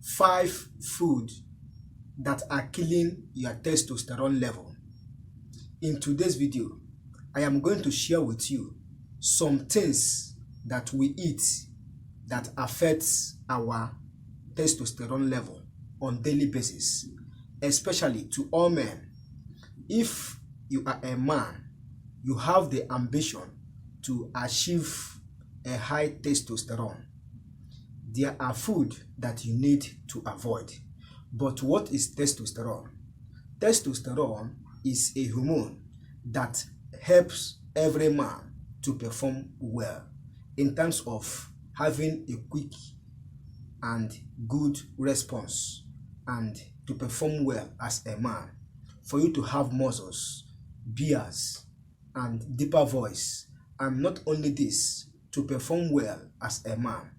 5 food that are killing your testosterone level. In today's video, I am going to share with you some things that we eat that affects our testosterone level on daily basis, especially to all men. If you are a man, you have the ambition to achieve a high testosterone, there are food that you need to avoid. But what is testosterone? Testosterone is a hormone that helps every man to perform well in terms of having a quick and good response and to perform well as a man, for you to have muscles, beards, and deeper voice. And not only this, to perform well as a man,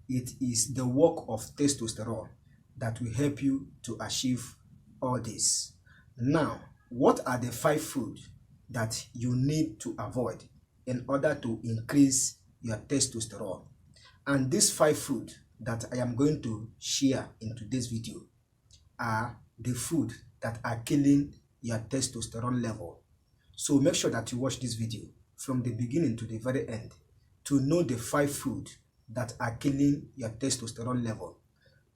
it is the work of testosterone that will help you to achieve all this. Now, what are the 5 foods that you need to avoid in order to increase your testosterone? And these 5 foods that I am going to share in today's video are the food that are killing your testosterone level. So make sure that you watch this video from the beginning to the very end to know the 5 foods that are killing your testosterone level.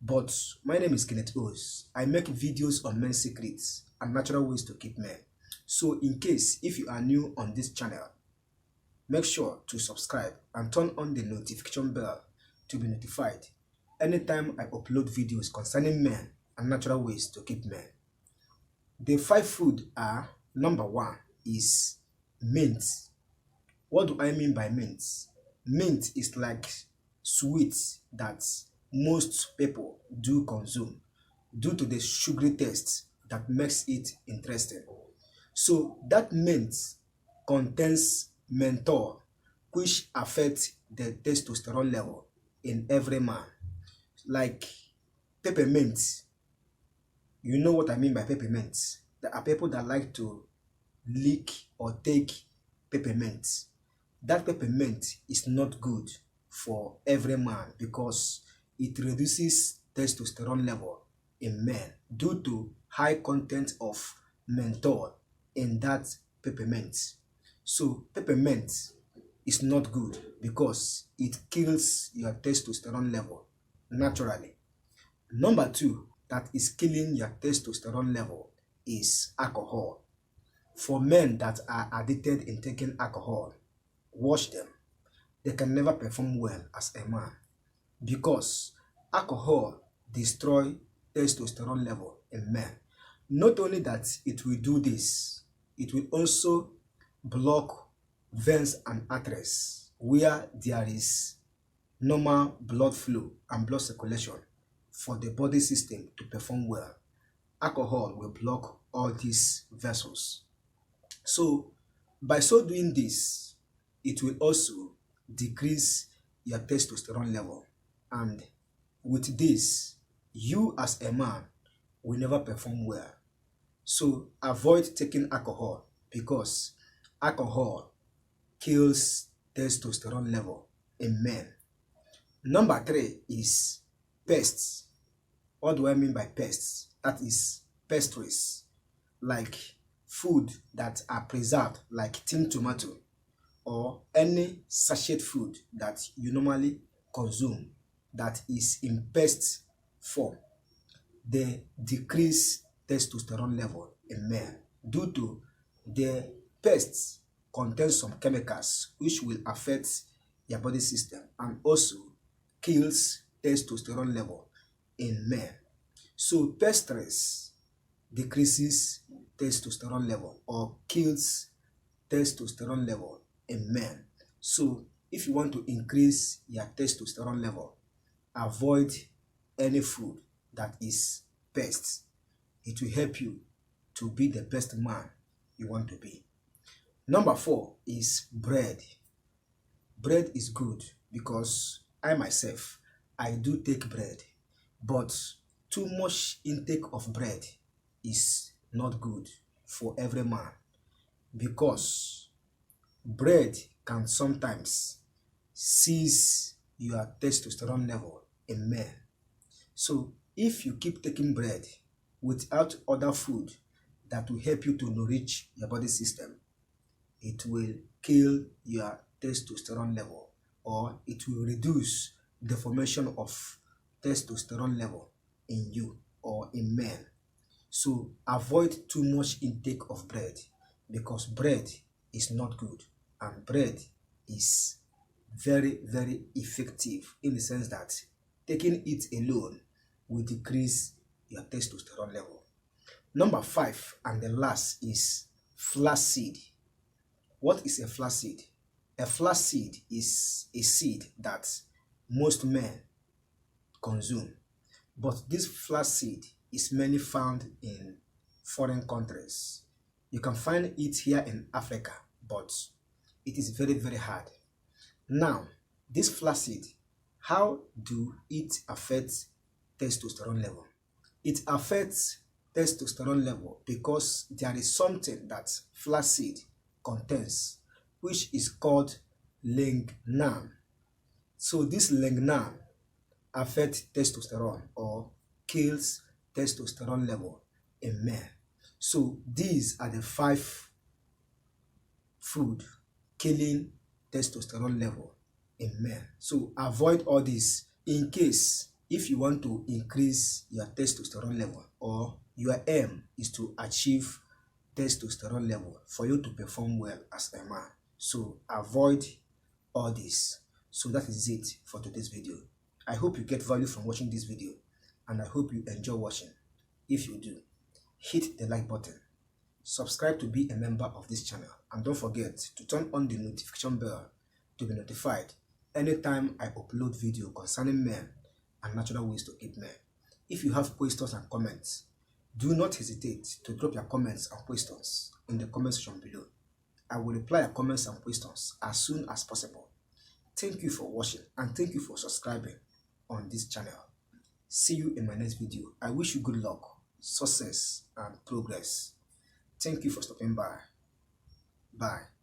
But my name is Kenneth Os. I make videos on men's secrets and natural ways to keep men. So in case if you are new on this channel, make sure to subscribe and turn on the notification bell to be notified anytime I upload videos concerning men and natural ways to keep men. The 5 food are: number 1 is mint. What do I mean by mint? Mint is like sweet that most people do consume due to the sugary taste that makes it interesting. So that mint contains menthol, which affects the testosterone level in every man. Like peppermint. You know what I mean by peppermint. There are people that like to lick or take peppermint. That peppermint is not good for every man because it reduces testosterone level in men due to high content of menthol in that peppermint. So peppermint is not good because it kills your testosterone level naturally. Number 2 that is killing your testosterone level is alcohol. For men that are addicted in taking alcohol, watch them. They can never perform well as a man because alcohol destroys testosterone level in men. Not only that it will do this, it will also block veins and arteries where there is normal blood flow and blood circulation for the body system to perform well. Alcohol will block all these vessels. So by so doing this, it will also decrease your testosterone level, and with this, you as a man will never perform well. So avoid taking alcohol because alcohol kills testosterone level in men. Number 3 is pests. What do I mean by pests? That is pastries, like food that are preserved, like tin tomato or any sachet food that you normally consume that is in pest form. They decrease testosterone level in men due to the pests contain some chemicals which will affect your body system and also kills testosterone level in men. So pestries decreases testosterone level or kills testosterone level in men. So if you want to increase your testosterone level, avoid any food that is pest. It will help you to be the best man you want to be. Number 4 is bread. Bread is good because I myself, I do take bread, but too much intake of bread is not good for every man because bread can sometimes seize your testosterone level in men. So if you keep taking bread without other food that will help you to nourish your body system, it will kill your testosterone level, or it will reduce the formation of testosterone level in you or in men. So avoid too much intake of bread, because bread is not good, and bread is very, very effective in the sense that taking it alone will decrease your testosterone level. Number 5 and the last is flaxseed. What is a flaxseed? A flaxseed is a seed that most men consume, but this flaxseed is mainly found in foreign countries. You can find it here in Africa, but it is very, very hard. Now, this flaxseed, how do it affect testosterone level? It affects testosterone level because there is something that flaxseed contains, which is called lignan. So this lignan affects testosterone or kills testosterone level in men. So these are the 5 food killing testosterone level in men. So avoid all this in case if you want to increase your testosterone level, or your aim is to achieve testosterone level for you to perform well as a man. So avoid all this. So that is it for today's video. I hope you get value from watching this video, and I hope you enjoy watching. If you do, hit the like button, subscribe to be a member of this channel, and don't forget to turn on the notification bell to be notified anytime I upload video concerning men and natural ways to keep men. If you have questions and comments, do not hesitate to drop your comments and questions in the comment section below. I will reply your comments and questions as soon as possible. Thank you for watching, and thank you for subscribing on this channel. See you in my next video. I wish you good luck, success, and progress. Thank you for stopping by. Bye.